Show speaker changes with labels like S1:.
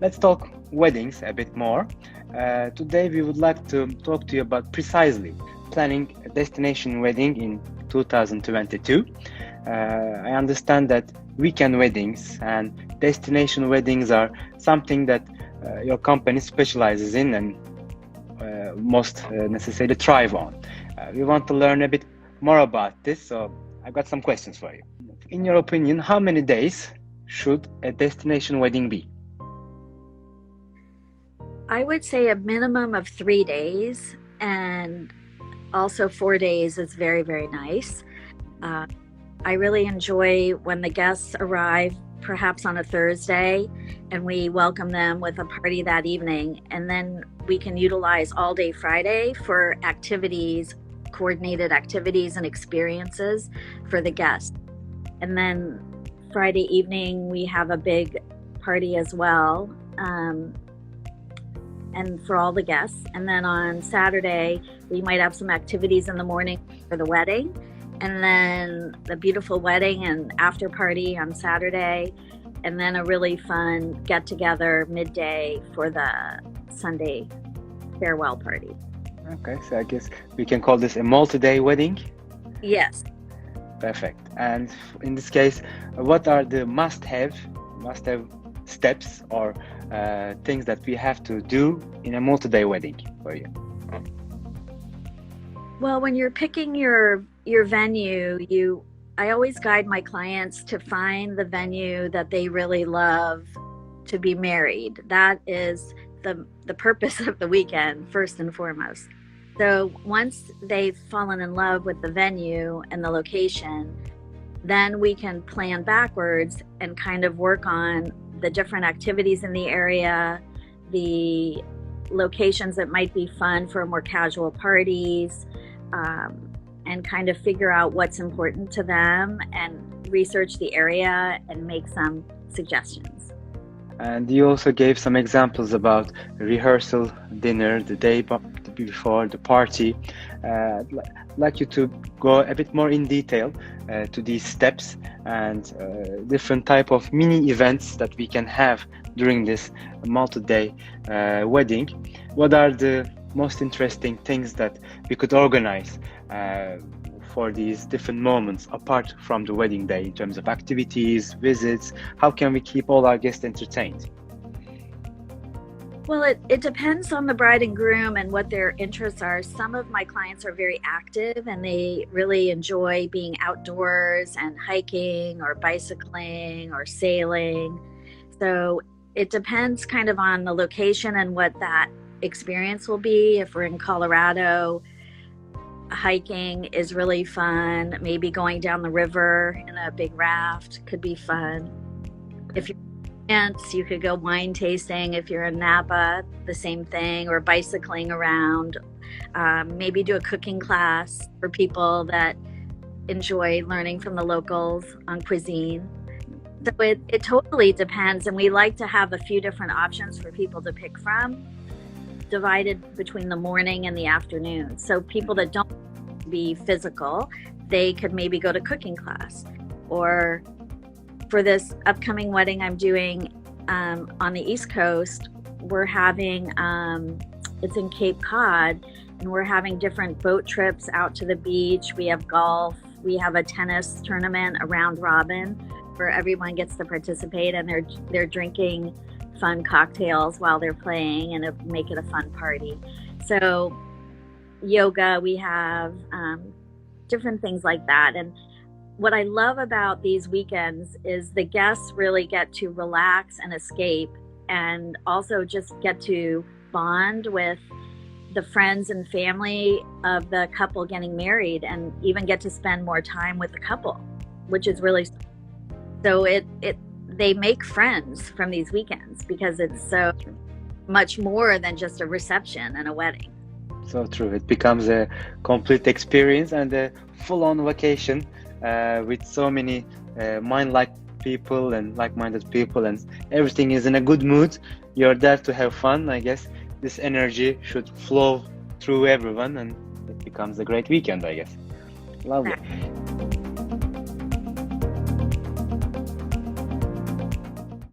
S1: let's talk weddings a bit more. Today we would like to talk to you about precisely planning a destination wedding in 2022. I understand that weekend weddings and destination weddings are something that your company specializes in and most necessarily thrive on. We want to learn a bit more about this, so I've got some questions for you. In your opinion, how many days should a destination wedding be?
S2: I would say a minimum of 3 days, and also 4 days is very, very nice. I really enjoy when the guests arrive, perhaps on a Thursday, and we welcome them with a party that evening. And then we can utilize all day Friday for activities, coordinated activities and experiences for the guests. And then Friday evening, we have a big party as well, and for all the guests. And then on Saturday, we might have some activities in the morning for the wedding, and then the beautiful wedding and after party on Saturday, and then a really fun get together midday for the Sunday farewell party.
S1: Okay, so I guess we can call this a multi-day wedding?
S2: Yes.
S1: Perfect. And in this case, what are the must-have steps or things that we have to do in a multi-day wedding for you?
S2: Well, when you're picking your venue, I always guide my clients to find the venue that they really love to be married. That is the purpose of the weekend, first and foremost. So once they've fallen in love with the venue and the location, then we can plan backwards and kind of work on the different activities in the area, the locations that might be fun for more casual parties, and kind of figure out what's important to them and research the area and make some suggestions.
S1: And you also gave some examples about rehearsal, dinner, the day before the party. I'd like you to go a bit more in detail to these steps and different type of mini events that we can have during this multi-day wedding. What are the most interesting things that we could organize for these different moments apart from the wedding day in terms of activities, visits? How can we keep all our guests entertained?
S2: Well, it depends on the bride and groom and what their interests are. Some of my clients are very active and they really enjoy being outdoors and hiking or bicycling or sailing. So it depends kind of on the location and what that experience will be. If we're in Colorado, hiking is really fun. Maybe going down the river in a big raft could be fun. If you're in France, you could go wine tasting. If you're in Napa, the same thing, or bicycling around. Maybe do a cooking class for people that enjoy learning from the locals on cuisine. So it totally depends, and we like to have a few different options for people to pick from, divided between the morning and the afternoon. So people that don't be physical, they could maybe go to cooking class. Or for this upcoming wedding I'm doing on the East Coast, we're having, it's in Cape Cod, and we're having different boat trips out to the beach. We have golf, we have a tennis tournament, a round robin, where everyone gets to participate and they're drinking fun cocktails while they're playing, and it'll make it a fun party. So yoga, we have different things like that. And what I love about these weekends is the guests really get to relax and escape, and also just get to bond with the friends and family of the couple getting married, and even get to spend more time with the couple, which is really, so they make friends from these weekends because it's so much more than just a reception and a wedding.
S1: So true. It becomes a complete experience and a full-on vacation with so many mind-like people and like-minded people, and everything is in a good mood. You're there to have fun. I guess this energy should flow through everyone, and it becomes a great weekend, I guess. Lovely.